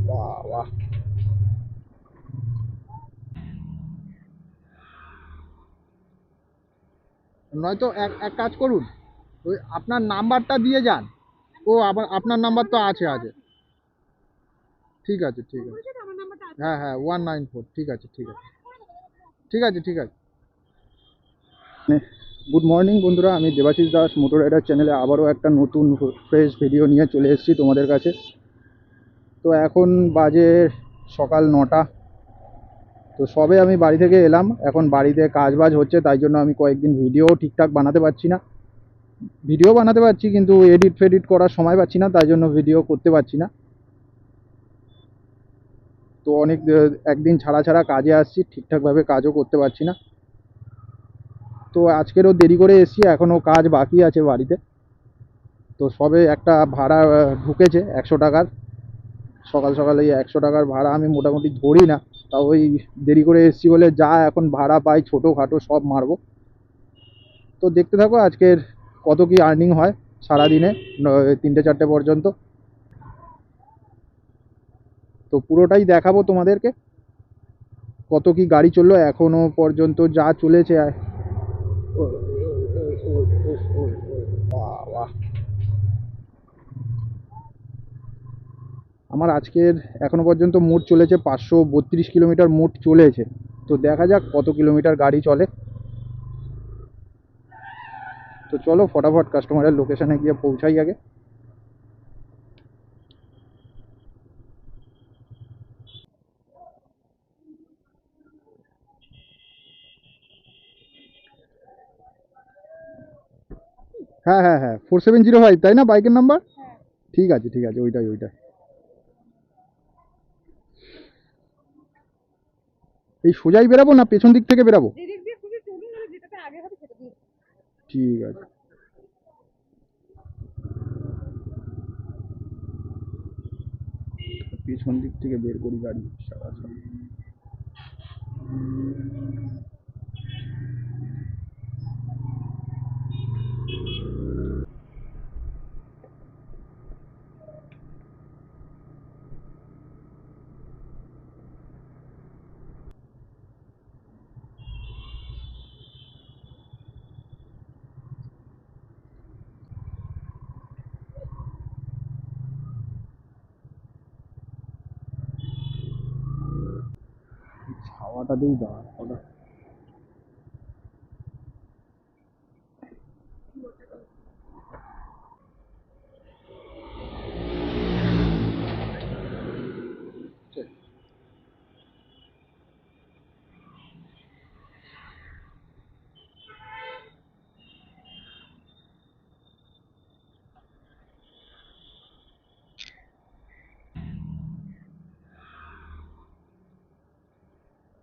বাবা, নয়তো এক এক কাজ করুন, ওই আপনার নাম্বারটা দিয়ে যান। ও আবার আপনার নাম্বার তো আছে আছে। ঠিক আছে ঠিক আছে। হ্যাঁ হ্যাঁ, 194। ঠিক আছে ঠিক আছে ঠিক আছে ঠিক আছে। গুড মর্নিং বন্ধুরা, আমি দেবাশিস দাস মোটর রাইডার চ্যানেলে আবারও একটা নতুন ফ্রেশ ভিডিও নিয়ে চলে এসেছি তোমাদের কাছে। তো এখন বাজে সকাল 9টা। তো সবে আমি বাড়ি থেকে এলাম, এখন বাড়িতে কাজ বাজ হচ্ছে, তাই জন্য আমি কয়েকদিন ভিডিও ঠিকঠাক বানাতে পারছি না। ভিডিও বানাতে পারছি কিন্তু এডিট ফেডিট করার সময় পাচ্ছি না, তাই জন্য ভিডিও করতে পারছি না। তো অনেক একদিন ছাড়া ছাড়া কাজে আসছি, ঠিকঠাকভাবে কাজও করতে পারছি না। তো আজকেরও দেরি করে এসেছি, এখনও কাজ বাকি আছে বাড়িতে। তো সবে একটা ভাড়া ঢুকেছে 100 টাকার। সকাল সকাল এই 100 টাকার ভাড়া আমি মোটামুটি ধরি না, তাও ওই দেরি করে এসেছি বলে যা এখন ভাড়া পাই ছোটোখাটো সব মারবো। তো দেখতে থাকো আজকের কত কি আর্নিং হয় সারাদিনে 3টে 4টে পর্যন্ত। তো পুরোটাই দেখাবো তোমাদেরকে, কত কি গাড়ি চললো এখনো পর্যন্ত যা চলেছে। বাবা, আমার আজকের এখনো পর্যন্ত মোট চলেছে 532 কিলোমিটার মোট চলেছে। তো দেখা যাক কত কিলোমিটার গাড়ি চলে। তো চলো ফটাফট কাস্টমারের লোকেশনে গিয়ে পৌঁছাই আগে। হ্যাঁ হ্যাঁ হ্যাঁ, 4705 তাই না বাইকের নাম্বার? ঠিক আছে ঠিক আছে, ওইটাই ওইটাই। এই সোজাই বেরাবো না পেছন দিক থেকে বেরাবো? ঠিক আছে। পেছন দিক থেকে বের করি গাড়ি সারা সারা। ছাওয়াটাতেই দাঁড়া ওটা।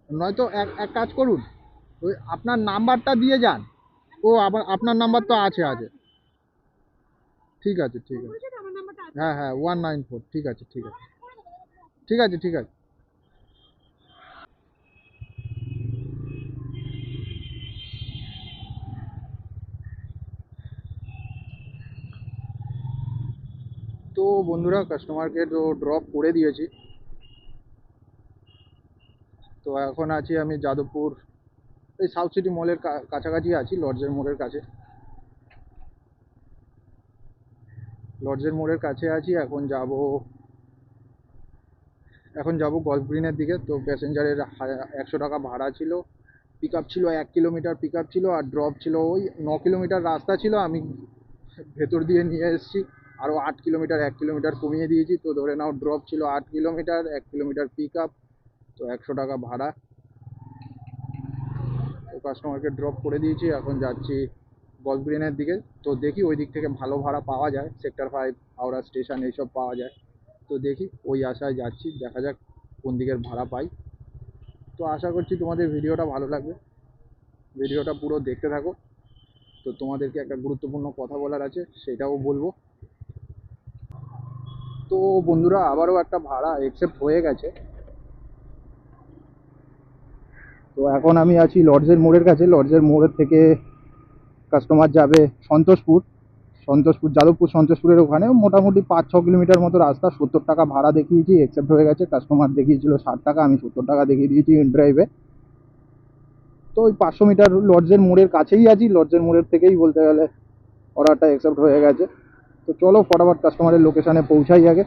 নয়তো এক এক কাজ করুন, ওই আপনার নাম্বারটা দিয়ে যান। ও আবার আপনার নাম্বার তো আছে আছে। ঠিক আছে ঠিক আছে। হ্যাঁ হ্যাঁ, 194। ঠিক আছে ঠিক আছে ঠিক আছে ঠিক আছে। তো বন্ধুরা, কাস্টমারকে তো ড্রপ করে দিয়েছি। তো এখন আছি আমি যাদবপুর, এই সাউথ সিটি মলের কাছাকাছি আছি, লর্ডসের মোড়ের কাছে। লর্ডসের মোড়ের কাছে আছি। এখন যাব গল্ফ গ্রিনের দিকে। তো প্যাসেঞ্জারের 100 টাকা ভাড়া ছিল। পিক আপ ছিল 1 কিলোমিটার পিক আপ ছিল, আর ড্রপ ছিল ওই 9 কিলোমিটার রাস্তা ছিল, আমি ভেতর দিয়ে নিয়ে এসেছি। আরও 8 কিলোমিটার 1 কিলোমিটার কমিয়ে দিয়েছি, তো ধরে নাও ড্রপ ছিল 8 কিলোমিটার, 1 কিলোমিটার পিক আপ। তো 100 টাকা ভাড়া। তো কাস্টমারকে ড্রপ করে দিয়েছি, এখন যাচ্ছি গল্ফ গ্রিনের দিকে। তো দেখি ওই দিক থেকে ভালো ভাড়া পাওয়া যায়, সেক্টর 5 হাওড়া স্টেশন এইসব পাওয়া যায়। তো দেখি ওই আশায় যাচ্ছি, দেখা যাক কোন দিকের ভাড়া পাই। তো আশা করছি তোমাদের ভিডিওটা ভালো লাগবে, ভিডিওটা পুরো দেখতে থাকো। তো তোমাদেরকে একটা গুরুত্বপূর্ণ কথা বলার আছে, সেটাও বলবো। তো বন্ধুরা, আবারও একটা ভাড়া অ্যাকসেপ্ট হয়ে গেছে। তো এখন আমি আছি লর্ডসের মোড়ের কাছে। লর্ডসের মোড়ের থেকে কাস্টমার যাবে সন্তোষপুর। সন্তোষপুর, যাদবপুর সন্তোষপুরের ওখানে মোটামুটি 5-6 কিলোমিটার মতো রাস্তা। 70 টাকা ভাড়া দেখিয়েছি, অ্যাকসেপ্ট হয়ে গেছে। কাস্টমার দেখিয়েছিল 60 টাকা, আমি 70 টাকা দেখিয়ে দিয়েছি ইন ড্রাইভে। তো ওই 500 মিটার লজের মোড়ের কাছেই আছি, লজের মোড়ের থেকেই বলতে গেলে অর্ডারটা অ্যাকসেপ্ট হয়ে গেছে। তো চলো ফটাফট কাস্টমারের লোকেশানে পৌঁছাই আগে।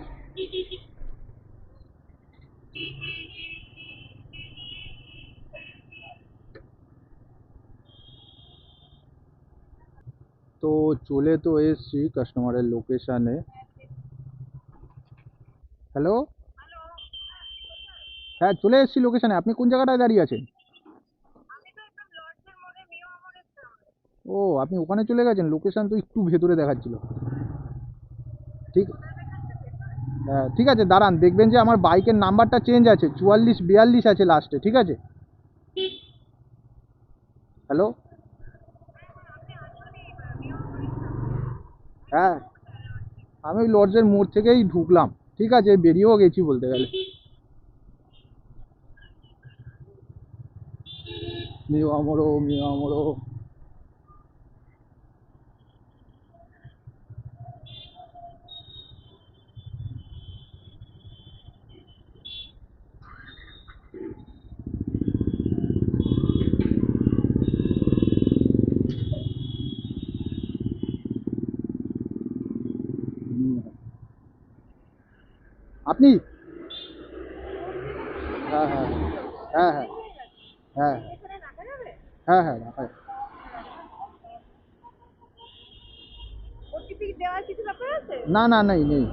তো চলে তো এসছি কাস্টমারের লোকেশানে। হ্যালো, হ্যাঁ চলে এসছি লোকেশানে। আপনি কোন জায়গাটায় দাঁড়িয়ে আছেন? ও, আপনি ওখানে চলে গেছেন? লোকেশান তো একটু ভেতরে দেখাচ্ছিল। ঠিক, হ্যাঁ ঠিক আছে, দাঁড়ান। দেখবেন যে আমার বাইকের নাম্বারটা চেঞ্জ আছে, 4442 আছে লাস্টে, ঠিক আছে? হ্যালো, হ্যাঁ আমি ওই লজের মোড় থেকেই ঢুকলাম, ঠিক আছে? বেরিয়েও গেছি বলতে গেলে। মিও আমরো, মিও আমরো। আপনি? হ্যাঁ হ্যাঁ হ্যাঁ হ্যাঁ হ্যাঁ হ্যাঁ হ্যাঁ রাখা যাবে। না না, নেই নেই।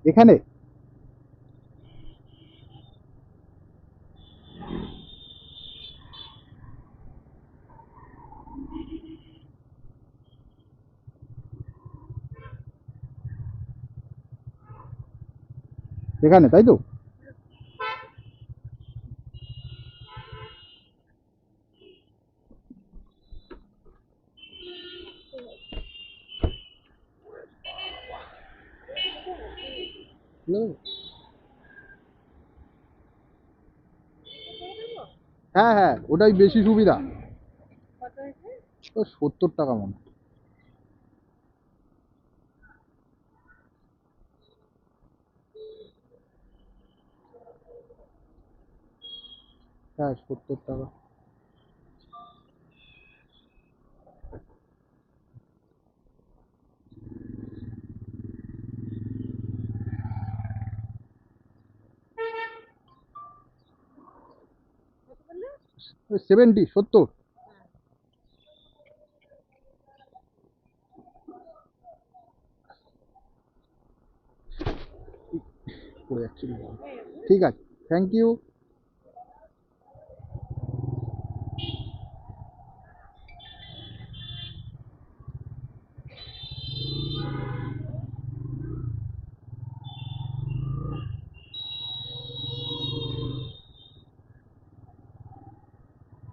এখানে এখানে তাই তো? হ্যালো। হ্যাঁ হ্যাঁ, ওটাই বেশি সুবিধা। ও 70 টাকা মনে হয়। হ্যাঁ 70 টাকা। 70 70। পড়ে যাচ্ছিল। ঠিক আছে, থ্যাংক ইউ।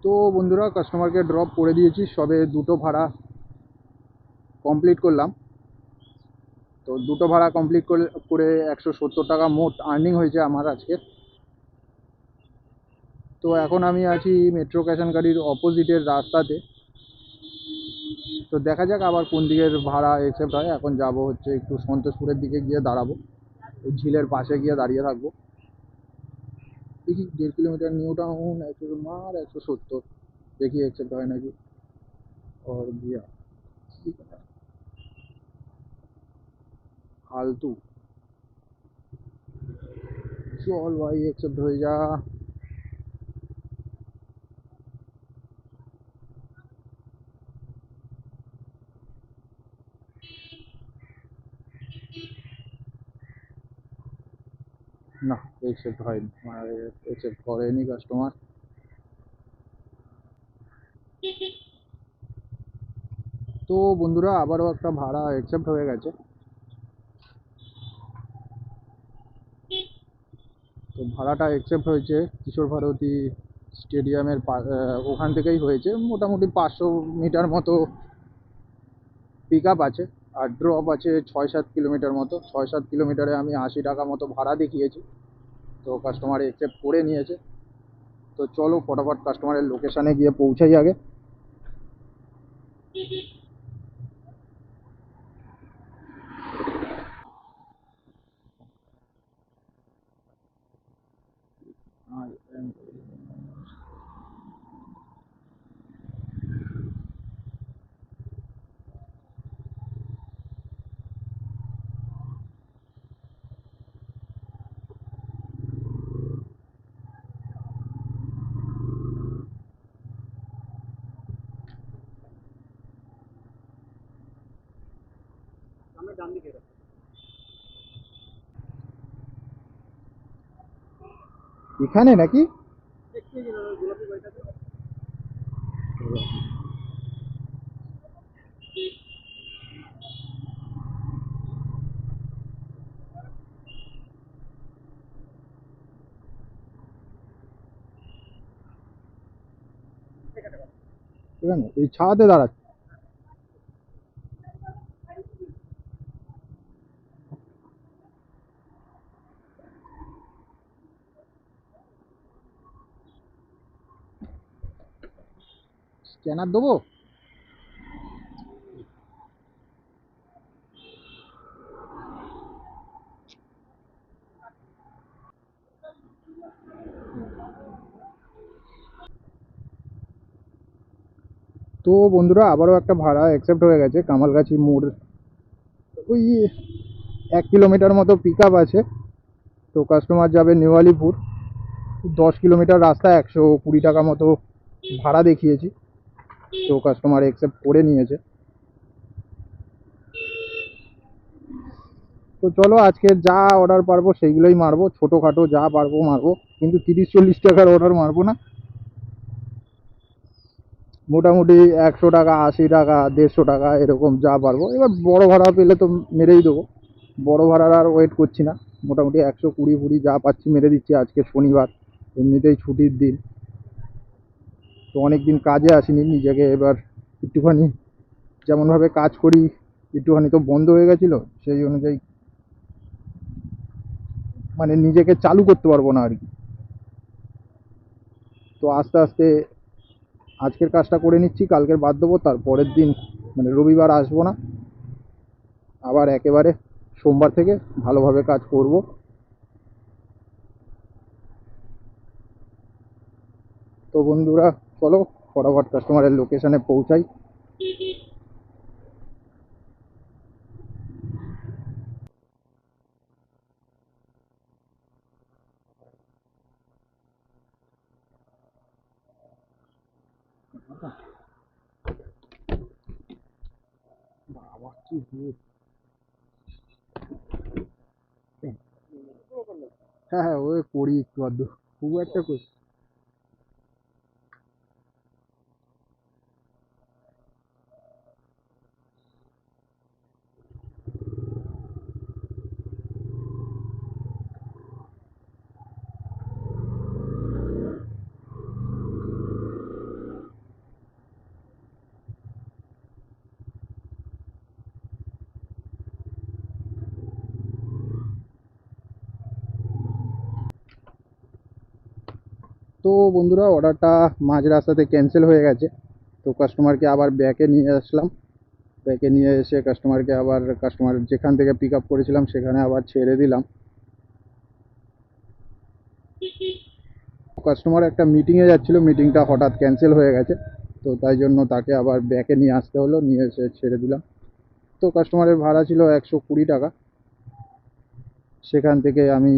তো বন্ধুরা, কাস্টমারকে ড্রপ করে দিয়েছি, সবে দুটো ভাড়া কমপ্লিট করলাম। তো দুটো ভাড়া কমপ্লিট করে 170 টাকা মোট আর্নিং হয়েছে আমার আজকে। তো এখন আমি আছি মেট্রো ক্যাশ অ্যান্ড গাড়ির অপোজিটের রাস্তাতে। তো দেখা যাক আবার কোন দিকের ভাড়া অ্যাকসেপ্ট হয়। এখন যাব হচ্ছে একটু সন্তোষপুরের দিকে গিয়ে দাঁড়াবো, ওই ঝিলের পাশে গিয়ে দাঁড়িয়ে থাকবো। দেখি 1.5 কিলোমিটার নিউ টাউন, 170, দেখি অ্যাকসেপ্ট হয় নাকি। और गया फालतू। चल भाई एक्सेप्ट हो जा। না, অ্যাকসেপ্ট হয়নি, অ্যাকসেপ্ট করেনি কাস্টমার। তো বন্ধুরা আবারও একটা ভাড়া অ্যাকসেপ্ট হয়ে গেছে। তো ভাড়াটা অ্যাকসেপ্ট হয়েছে কিশোর ভারতী স্টেডিয়ামের ওখান থেকেই হয়েছে। মোটামুটি 500 মিটার মতো পিক আপ আছে, আর ড্রপ আছে 6-7 কিলোমিটার মতো। 6-7 কিলোমিটারে আমি 80 টাকা মতো ভাড়া দেখিয়েছি। তো কাস্টমার অ্যাকসেপ্ট করে নিয়েছে। তো চলো ফটাফট কাস্টমারের লোকেশানে গিয়ে পৌঁছাই আগে। এখানে নাকি? এখানে এই ছাদে দাঁড়াচ্ছে। স্ক্যানার দেবো? তো বন্ধুরা আবারও একটা ভাড়া অ্যাকসেপ্ট হয়ে গেছে কামালগাছি মোড়। ওই 1 কিলোমিটার মতো পিক আপ আছে। তো কাস্টমার যাবে নিউ আলিপুর। 10 কিলোমিটার রাস্তা, 120 টাকা মতো ভাড়া দেখিয়েছি। তো কাস্টমার অ্যাকসেপ্ট করে নিয়েছে। তো চলো আজকে যা অর্ডার পারবো সেইগুলোই মারবো, ছোটোখাটো যা পারবো মারবো, কিন্তু 30-40 টাকার অর্ডার মারবো না। মোটামুটি 100 টাকা, 80 টাকা, 150 টাকা এরকম যা পারবো। এবার বড় ভাড়া পেলে তো মেরেই দেবো। বড় ভাড়ার আর ওয়েট করছি না। মোটামুটি 120 যা পাচ্ছি মেরে দিচ্ছি। আজকে শনিবার, এমনিতেই ছুটির দিন। তো অনেক দিন কাজে আসিনি, নিজেকে এবার একটুখানি যেমনভাবে কাজ করি একটুখানি তো বন্ধ হয়ে গেছিলো, সেই অনুযায়ী মানে নিজেকে চালু করতে পারবো না আর কি। তো আস্তে আস্তে আজকের কাজটা করে নিচ্ছি, কালকের বাদ দেবো। তারপরের দিন মানে রবিবার আসবো না, আবার একেবারে সোমবার থেকে ভালোভাবে কাজ করব। তো বন্ধুরা চলো ফটাফট কাস্টমারের লোকেশানে পৌঁছাই। বাবা কি রোদ! হ্যাঁ হ্যাঁ, ওই করি একটু আধটু, খুব একটা করি। তো বন্ধুরা অর্ডারটা মাঝ রাস্তাতে ক্যান্সেল হয়ে গেছে। তো কাস্টমারকে আবার ব্যাকে নিয়ে আসলাম। ব্যাকে নিয়ে এসে কাস্টমারকে আবার কাস্টমার যেখান থেকে পিক আপ করেছিলাম সেখানে আবার ছেড়ে দিলাম। কাস্টমার একটা মিটিংয়ে যাচ্ছিলো, মিটিংটা হঠাৎ ক্যান্সেল হয়ে গেছে। তো তাই জন্য তাকে আবার ব্যাকে নিয়ে আসতে হলো, নিয়ে এসে ছেড়ে দিলাম। তো কাস্টমারের ভাড়া ছিল 120 টাকা। সেখান থেকে আমি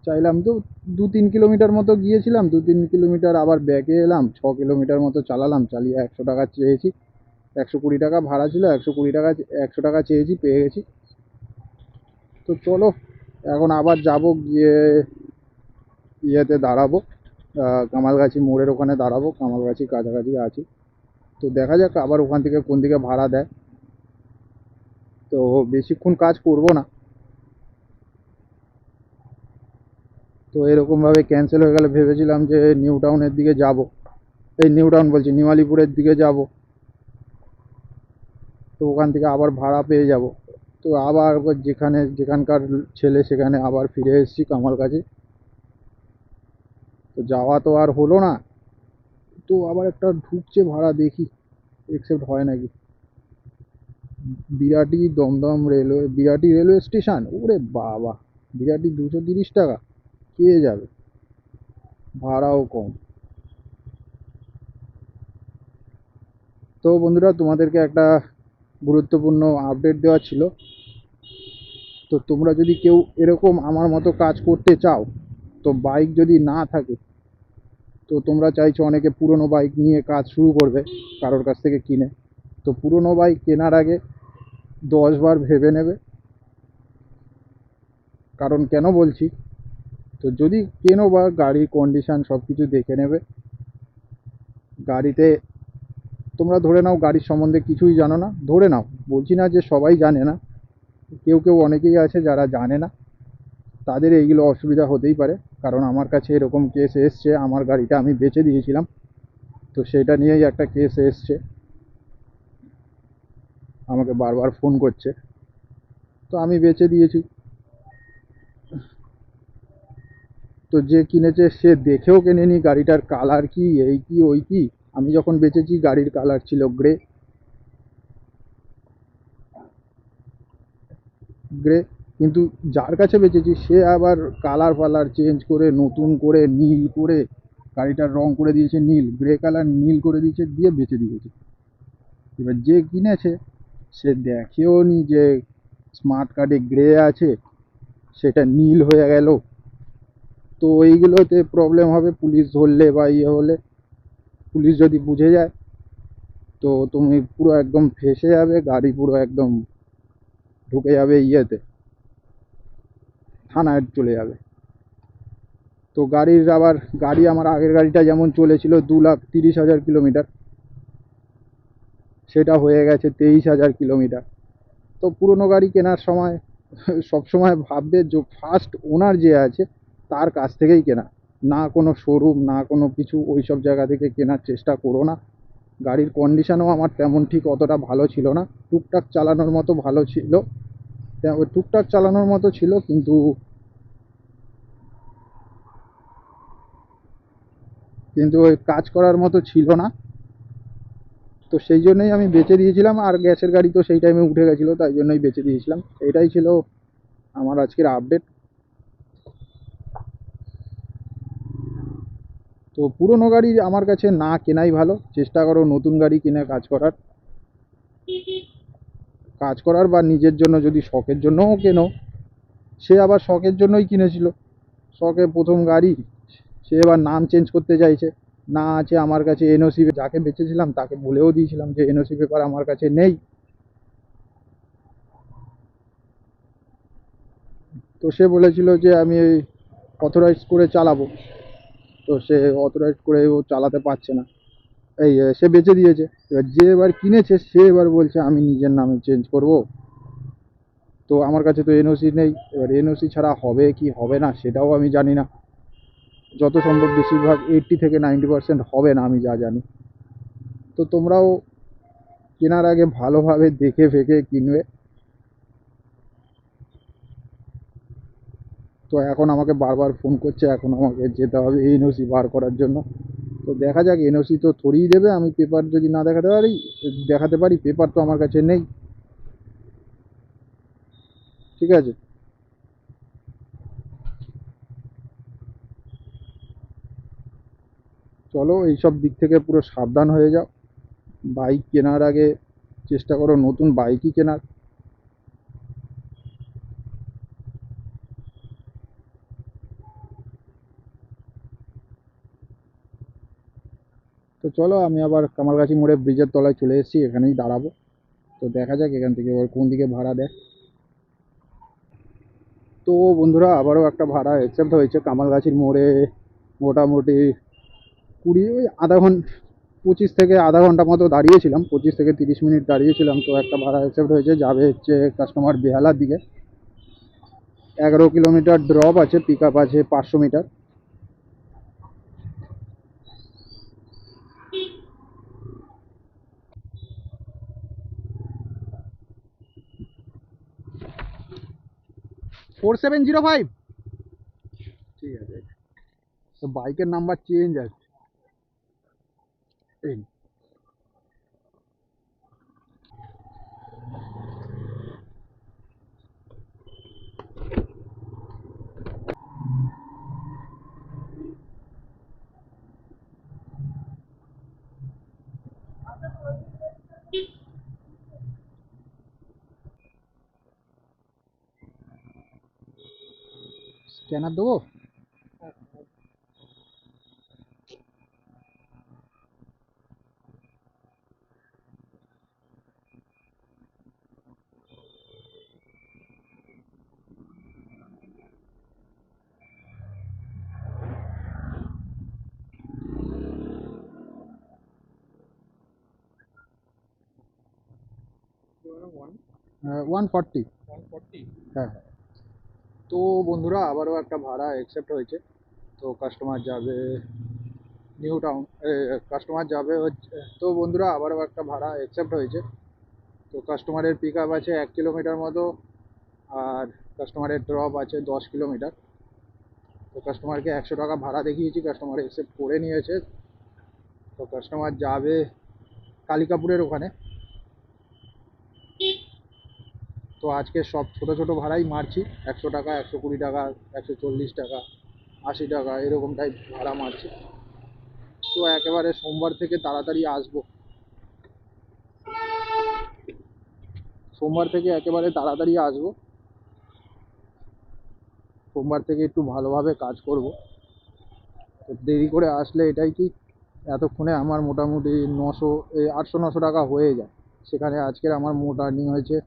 চাইলাম তো 2-3 কিলোমিটার মতো গিয়েছিলাম, 2-3 কিলোমিটার আবার ব্যাকে এলাম, 6 কিলোমিটার মতো চালালাম, চালিয়ে 100 টাকা চেয়েছি। 120 টাকা ভাড়া ছিল, 120 টাকা, 100 টাকা চেয়েছি, পেয়ে গেছি। তো চলো এখন আবার যাব, গিয়ে ইয়েতে দাঁড়াবো, কামালগাছি মোড়ের ওখানে দাঁড়াবো, কামালগাছি কাছাকাছি আছি। তো দেখা যাক আবার ওখান থেকে কোন দিকে ভাড়া দেয়। তো বেশিক্ষণ কাজ করব না, তো এরকমভাবে ক্যান্সেল হয়ে গেলে ভেবেছিলাম যে নিউ টাউনের দিকে যাব, এই নিউ টাউন বলছি, নিউ আলিপুরের দিকে যাব। তো ওখান থেকে আবার ভাড়া পেয়ে যাব। তো আবার যেখানকার ছেলে সেখানে আবার ফিরে এসেছি কামালগাছি। তো যাওয়া তো আর হলো না। তো আবার একটা ঢুকছে ভাড়া, দেখি একসেপ্ট হয় নাকি। Birati Dum Dum railway, Birati railway station, ওরে বাবা! বিরাটি 230 টাকা, কে যাবে, ভাড়াও কম। তো বন্ধুরা, তোমাদেরকে একটা গুরুত্বপূর্ণ আপডেট দেওয়া ছিল। তো তোমরা যদি কেউ এরকম আমার মতো কাজ করতে চাও, তো বাইক যদি না থাকে, তো তোমরা চাইছো অনেকে পুরনো বাইক নিয়ে কাজ শুরু করবে কারোর কাছ থেকে কিনে। তো পুরনো বাইক কেনার আগে 10 বার ভেবে নেবে। কারণ কেন বলছি, তো যদি কেনো বা গাড়ির কন্ডিশন সব কিছু দেখে নেবে। গাড়িতে তোমরা ধরে নাও গাড়ির সম্বন্ধে কিছুই জানো না, ধরে নাও, বলছি না যে সবাই জানে না, কেউ কেউ অনেকেই আছে যারা জানে না, তাদের এইগুলো অসুবিধা হতেই পারে। কারণ আমার কাছে এরকম কেস এসছে, আমার গাড়িটা আমি বেচে দিয়েছিলাম, তো সেটা নিয়েই একটা কেস এসছে, আমাকে বারবার ফোন করছে। তো আমি বেচে দিয়েছি। তো যে কিনেছে সে দেখেও কেনেনি গাড়িটার কালার কি, এই কি ওই কি। আমি যখন বেচেছি গাড়ির কালার ছিল গ্রে, গ্রে। কিন্তু যার কাছে বেচেছি সে আবার কালার ফালার চেঞ্জ করে নতুন করে নীল করে গাড়িটার রং করে দিয়েছে, নীল, গ্রে কালার নীল করে দিয়েছে, দিয়ে বেচে দিয়েছে। এবার যে কিনেছে সে দেখেও নি যে স্মার্ট কার্ডে গ্রে আছে, সেটা নীল হয়ে গেল। তো এইগুলোতে প্রবলেম হবে, পুলিশ ধরলে বা ইয়ে হলে, পুলিশ যদি বুঝে যায়, তো তুমি পুরো একদম ফেঁসে যাবে, গাড়ি পুরো একদম ঢুকে যাবে ইয়েতে, থানায় চলে যাবে। তো গাড়ির আবার, গাড়ি আমার আগের গাড়িটা যেমন চলেছিল 2,30,000 কিলোমিটার, সেটা হয়ে গেছে 23,000 কিলোমিটার। তো পুরনো গাড়ি কেনার সময় সব সময় ভাববে যে ফার্স্ট ওনার যে আছে তার কাছ থেকেই কেনা, না কোনো শোরুম, না কোনো কিছু ওই সব জায়গা থেকে কেনার চেষ্টা করো না। গাড়ির কন্ডিশনও আমার তেমন ঠিক অতটা ভালো ছিল না, টুকটাক চালানোর মতো ভালো ছিল, ওই টুকটাক চালানোর মতো ছিল, কিন্তু কিন্তু ওই কাজ করার মতো ছিল না। তো সেই জন্যই আমি বেচে দিয়েছিলাম, আর গ্যাসের গাড়ি তো সেই টাইমে উঠে গেছিলো, তাই জন্যই বেচে দিয়েছিলাম। এটাই ছিল আমার আজকের আপডেট। তো পুরনো গাড়ি আমার কাছে না কেনাই ভালো, চেষ্টা করো নতুন গাড়ি কিনে কাজ করার বা নিজের জন্য যদি শখের জন্যও কেনো। সে আবার শখের জন্যই কিনেছিল, শখে প্রথম গাড়ি, সে এবার নাম চেঞ্জ করতে চাইছে। না আছে আমার কাছে এনওসি, যাকে বেচেছিলাম তাকে বলেও দিয়েছিলাম যে এনওসি পেপার আমার কাছে নেই। তো সে বলেছিল যে আমি অথরাইজ করে চালাবো, তো সে অথরাইজ করে ও চালাতে পারছে না, সে বেচে দিয়েছে। এবার যে এবার কিনেছে সে এবার বলছে আমি নিজের নামে চেঞ্জ করব। তো আমার কাছে তো এনওসি নেই, এবার এনওসি ছাড়া হবে কি হবে না সেটাও আমি জানি না। যত সম্ভব বেশিরভাগ 80 থেকে 90% হবে না, আমি যা জানি। তো তোমরাও কেনার আগে ভালোভাবে দেখে ফেকে কিনবে। তো এখন আমাকে বারবার ফোন করছে, এখন আমাকে যেতে হবে এনওসি বার করার জন্য। তো দেখা যাক, এনওসি তো থরিয়ে দেবে, আমি পেপার যদি না দেখাতে পারি, পেপার তো আমার কাছে নেই। ঠিক আছে। চলো এইসব দিক থেকে পুরো সাবধান হয়ে যাও, বাইক কেনার আগে চেষ্টা করো নতুন বাইকই কেনার। তো চলো, আমি আবার কামালগাছি মোড়ে ব্রিজের তলায় চলে এসেছি, এখানেই দাঁড়াবো। তো দেখা যাক এখান থেকে এবার কোন দিকে ভাড়া দেয়। তো বন্ধুরা আবারও একটা ভাড়া অ্যাকসেপ্ট হয়েছে কামালগাছির মোড়ে। মোটামুটি 25 থেকে আধা ঘন্টা মতো দাঁড়িয়েছিলাম, 25 থেকে 30 মিনিট দাঁড়িয়েছিলাম। তো একটা ভাড়া অ্যাকসেপ্ট হয়েছে, যাবে হচ্ছে কাস্টমার বেহালার দিকে। 11 কিলোমিটার ড্রপ আছে, পিক আপ আছে 500 মিটার। ফোর 705। ঠিক আছে, তো বাইকের নাম্বার চেঞ্জ আছে। এই স্ক্যানার দেবো। হ্যাঁ, 140। হ্যাঁ হ্যাঁ। তো বন্ধুরা আবারও একটা ভাড়া অ্যাকসেপ্ট হয়েছে। তো কাস্টমার যাবে নিউ টাউন। কাস্টমার যাবে হচ্ছে, তো বন্ধুরা আবারও একটা ভাড়া অ্যাকসেপ্ট হয়েছে। তো কাস্টমারের পিক আপ আছে 1 কিলোমিটার মতো, আর কাস্টমারের ড্রপ আছে 10 কিলোমিটার। তো কাস্টমারকে 100 টাকা ভাড়া দেখিয়েছি, কাস্টমার অ্যাকসেপ্ট করে নিয়েছে। তো কাস্টমার যাবে কালিকাপুরের ওখানে। তো আজকে সব ছোট ছোট ভাড়াই মারছি, 100 টাকা, 120 টাকা, 140 টাকা, 80 টাকা, এরকম টাইপ ভাড়া মারছি। তো একেবারে সোমবার থেকে তাড়াতাড়ি আসবো, সোমবার থেকে একেবারে তাড়াতাড়ি আসবো। সোমবার থেকে একটু ভালোভাবে কাজ করব। তো দেরি করে আসলে এটাই কি, এতক্ষণে আমার মোটামুটি 800-900 টাকা হয়ে যায়। সেখানে আজকের আমার মোট আর্নিং হয়েছে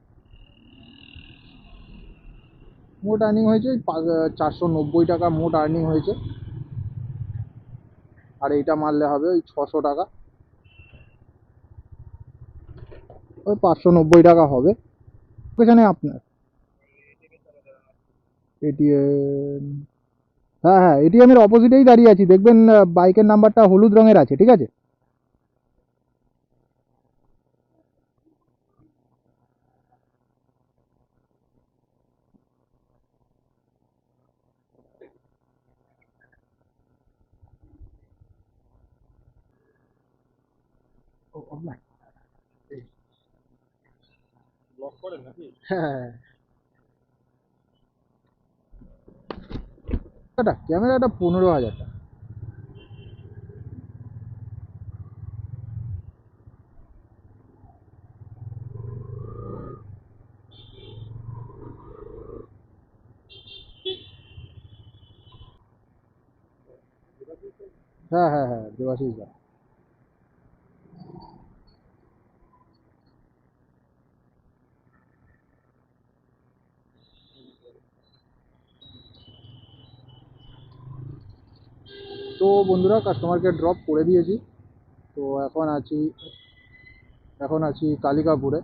490 টাকা মোট আর্নিং হয়েছে। আর এইটা মারলে হবে ওই 600 টাকা, ওই 590 টাকা হবে। ওখানে আপনার এটিএম, হ্যাঁ হ্যাঁ, এটিএমের অপোজিটেই দাঁড়িয়ে আছি, দেখবেন বাইকের নাম্বারটা হলুদ রঙের আছে, ঠিক আছে। ও আপনার ব্লক করেন নাকি? হ্যাঁ, ক্যামেরাটা 15,000 টাকা। হ্যাঁ হ্যাঁ হ্যাঁ, দেবাশিস দা। তো বন্ধুরা কাস্টমারকে ড্রপ করে দিয়েছি। তো এখন আছি কালিকাপুরে।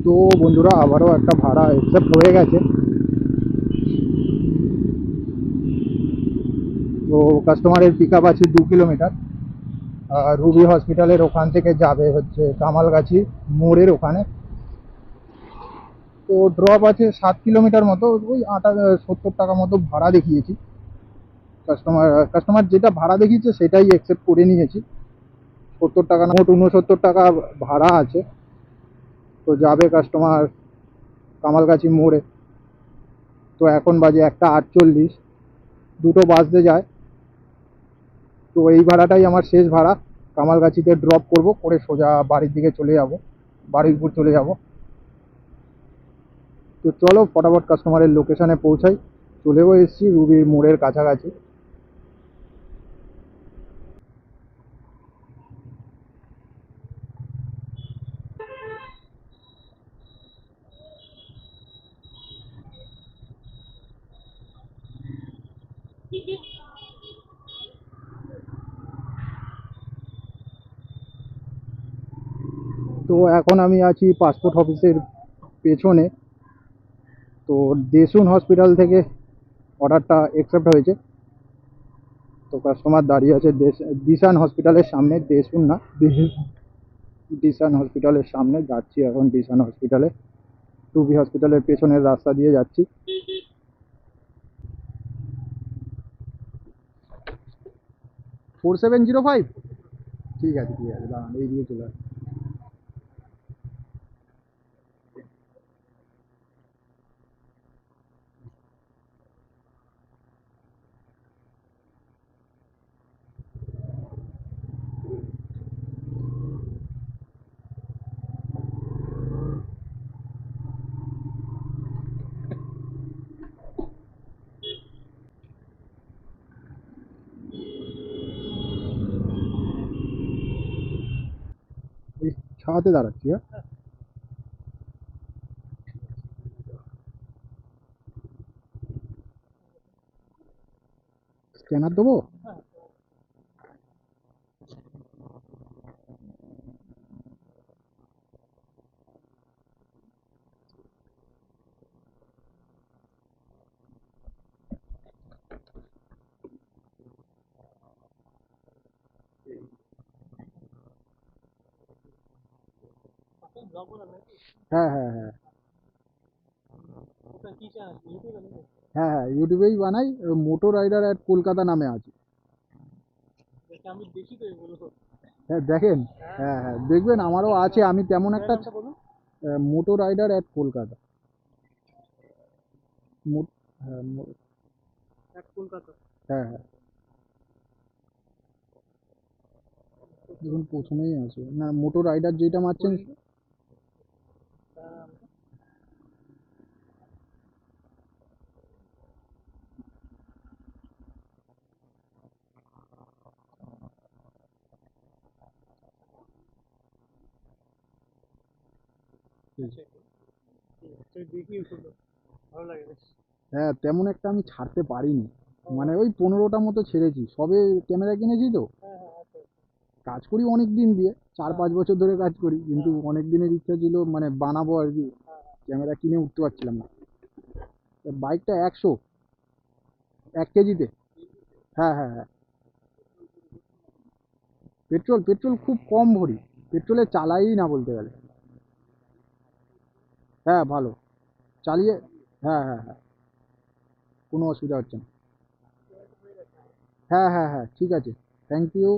তো বন্ধুরা আবারও একটা ভাড়া অ্যাকসেপ্ট হয়ে গেছে। তো কাস্টমারের পিক আপ আছে 2 কিলোমিটার। রুবি হসপিটালের ওখান থেকে যাবে হচ্ছে কামালগাছি মোড়ের ওখানে। তো ড্রপ আছে 7 কিলোমিটার মতো, ওই 70 টাকা মতো ভাড়া দেখিয়েছি। কাস্টমার যেটা ভাড়া দেখিয়েছে সেটাই অ্যাকসেপ্ট করে নিয়েছি। 70 টাকা, মোট 69 টাকা ভাড়া আছে। তো যাবে কাস্টমার কামালগাছি মোড়ে। তো এখন বাজে 1:48, দুটো বাজতে যায়। তো এই ভাড়াটাই আমার শেষ ভাড়া। কামালগাছিতে ড্রপ করব, করে সোজা বাড়ির দিকে চলে যাব, বারুইপুর চলে যাব। তো চলো ফটাফট কাস্টমারের লোকেশানে পৌঁছাই। চলেও এসেছি রুবির মোড়ের কাছাকাছি। তো এখন আমি আছি পাসপোর্ট অফিসের পেছনে। তো দেশুন হসপিটাল থেকে অর্ডারটা অ্যাকসেপ্ট হয়েছে। তো কাস্টমার দাঁড়িয়ে আছে দিশান হসপিটালের সামনে, দেশুন না, দিশান হসপিটালের সামনে যাচ্ছি এখন। দিশান হসপিটালে, টুবি হসপিটালের পেছনের রাস্তা দিয়ে যাচ্ছি। 4705। ঠিক আছে ঠিক আছে, দাঁড়ান এই দিকে চলে আসুন। এই ছাতে দাঁড়াচ্ছি। হ্যাঁ, স্ক্যানার দেবো। হ্যাঁ হ্যাঁ হ্যাঁ হ্যাঁ হ্যাঁ, ইউটিউবেই বানাই। মোটো রাইডার অ্যাট কলকাতা নামে আছে। হ্যাঁ দেখেন। হ্যাঁ হ্যাঁ দেখবেন, আমারও আছে। আমি তেমন একটা মোটো রাইডার অ্যাট কলকাতা। মো- হ্যাঁ হ্যাঁ হ্যাঁ, দেখুন প্রথমেই আছে না, মোটো রাইডার যেটা মারছেন। হ্যাঁ তেমন একটা আমি ছাড়তে পারিনি, মানে ওই 15টা মতো ছেড়েছি। সবে ক্যামেরা কিনেছি তো। কাজ করি অনেক দিন দিয়ে, 4-5 বছর ধরে কাজ করি, কিন্তু অনেক দিনের ইচ্ছা ছিল মানে বানাবো আর কি। ক্যামেরা কিনে উঠতে পারছিলাম না। বাইকটা 100 1 কেজিতে। হ্যাঁ হ্যাঁ হ্যাঁ। পেট্রোল পেট্রোল খুব কম ভরি, পেট্রোলে চালাই না বলতে গেলে। হ্যাঁ ভালো চালিয়ে। হ্যাঁ হ্যাঁ হ্যাঁ, কোনো অসুবিধা হচ্ছে না। হ্যাঁ হ্যাঁ হ্যাঁ ঠিক আছে, থ্যাংক ইউ।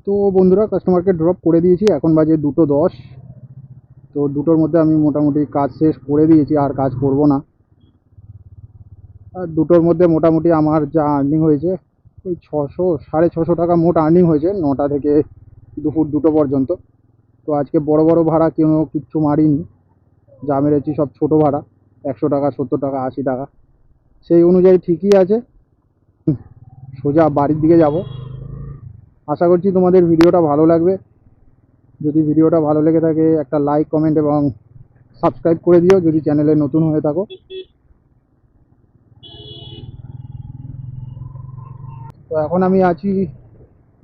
তো বন্ধুরা, কাস্টমারকে ড্রপ করে দিয়েছি, এখন বাজে 2:10। তো দুটোর মধ্যে আমি মোটামুটি কাজ শেষ করে দিয়েছি, আর কাজ করব না। আর দুটোর মধ্যে মোটামুটি আমার যা আর্নিং হয়েছে ওই 600 সাড়ে 600 টাকা মোট আর্নিং হয়েছে, 9টা থেকে দুপুর 2টো পর্যন্ত। তো আজকে বড় বড় ভাড়া কোনো কিচ্ছু মারিনি, যা মেরেছি সব ছোট ভাড়া, 100 টাকা, 70 টাকা, 80 টাকা। সেই অনুযায়ী ঠিকই আছে। সোজা বাড়ির দিকে যাব। আশা করছি তোমাদের ভিডিওটা ভালো লাগবে। যদি ভিডিওটা ভালো লেগে থাকে একটা লাইক, কমেন্ট এবং সাবস্ক্রাইব করে দিও যদি চ্যানেলে নতুন হয়ে থাকো। তো এখন আমি আছি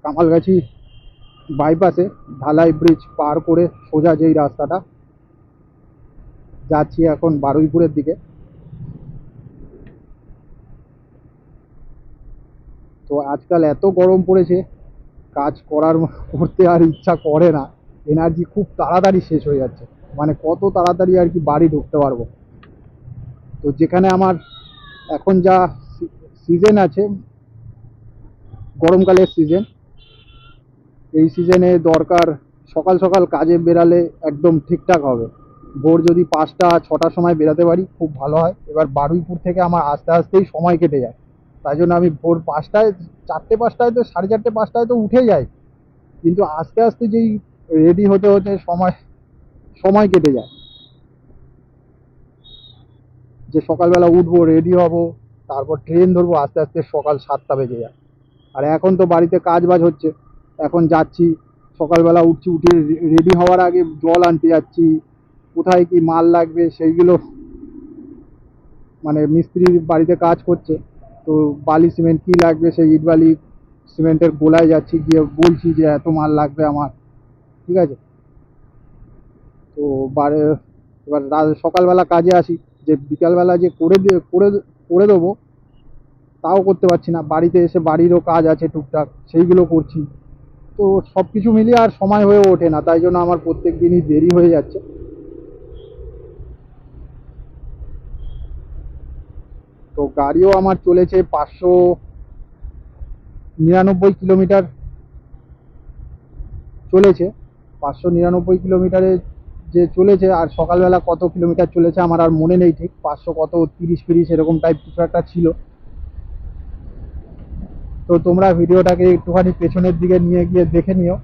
কামালগাছি বাইপাসে, ঢালাই ব্রিজ পার করে সোজা যেই রাস্তাটা যাচ্ছি এখন বারুইপুরের দিকে। তো আজকাল এত গরম পড়েছে, কাজ করতে আর ইচ্ছা করে না। এনার্জি খুব তাড়াতাড়ি শেষ হয়ে যাচ্ছে, মানে কত তাড়াতাড়ি আর কি বাড়ি ঢুকতে পারবো। তো যেখানে আমার এখন যা সিজন আছে, গরমকালের সিজন, এই সিজনে দরকার সকাল সকাল কাজে বেরালে একদম ঠিকঠাক হবে। ভোর যদি 5টা 6টার সময় বেরোতে পারি খুব ভালো হয়। এবার বারুইপুর থেকে আমার আসতে আসতেই সময় কেটে যায়, তাই জন্য আমি ভোর 5টায়, 4টে 5টায় তো, 4:30 5টায় তো উঠে যাই, কিন্তু আস্তে আস্তে যেই রেডি হতে হতে সময় সময় কেটে যায়, যে সকালবেলা উঠবো, রেডি হব, তারপর ট্রেন ধরবো, আস্তে আস্তে সকাল 7টা বেজে যায়। আর এখন তো বাড়িতে কাজ বাজ হচ্ছে, এখন যাচ্ছি, সকালবেলা উঠছি, উঠে রেডি হওয়ার আগে জল আনতে যাচ্ছি, কোথায় কি মাল লাগবে সেইগুলো, মানে মিস্ত্রি বাড়িতে কাজ করছে, তো বালি সিমেন্ট কী লাগবে সেই ইট বালি সিমেন্টের গোলায় যাচ্ছি, গিয়ে বলছি যে এত মাল লাগবে আমার, ঠিক আছে। তো বারে এবার সকালবেলা কাজে আসি, যে বিকালবেলা যে করে দেবো তাও করতে পারছি না, বাড়িতে এসে বাড়িরও কাজ আছে টুকটাক, সেইগুলো করছি। তো সব কিছু মিলিয়ে আর সময় হয়ে ওঠে না, তাই জন্য আমার প্রত্যেক দিনই দেরি হয়ে যাচ্ছে। তো গাড়িও আমার চলেছে 599 কিলোমিটার চলেছে, 599 কিলোমিটারে যে চলেছে। আর সকালবেলা কত কিলোমিটার চলেছে আমার আর মনে নেই ঠিক, 500 কত 30 এরকম টাইপ কিছু একটা ছিল। তো তোমরা ভিডিওটাকে একটুখানি পেছনের দিকে নিয়ে গিয়ে দেখে নিও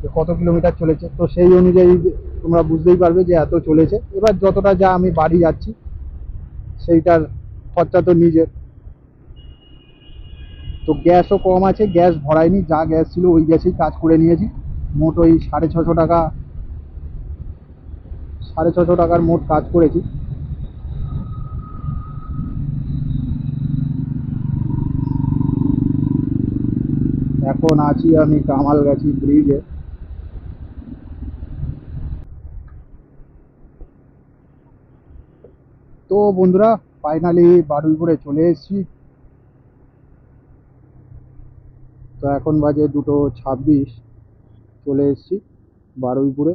যে কত কিলোমিটার চলেছে, তো সেই অনুযায়ী তোমরা বুঝতেই পারবে যে এত চলেছে। এবার যতটা যা আমি বাড়ি যাচ্ছি সেইটার খরচা তো নিজের। তো গ্যাসও কম আছে, গ্যাস ভরাইনি, যা গ্যাস ছিল ওই গ্যাসেই কাজ করে নিয়েছি। মোট ওই 650 টাকা, 650 টাকার মোট কাজ করেছি। এখন আছি আমি কামালগাছি ব্রিজে। তো বন্ধুরা, ফাইনালি বারুইপুরে চলে এসেছি। তো এখন বাজে 2:26, চলে এসেছি বারুইপুরে।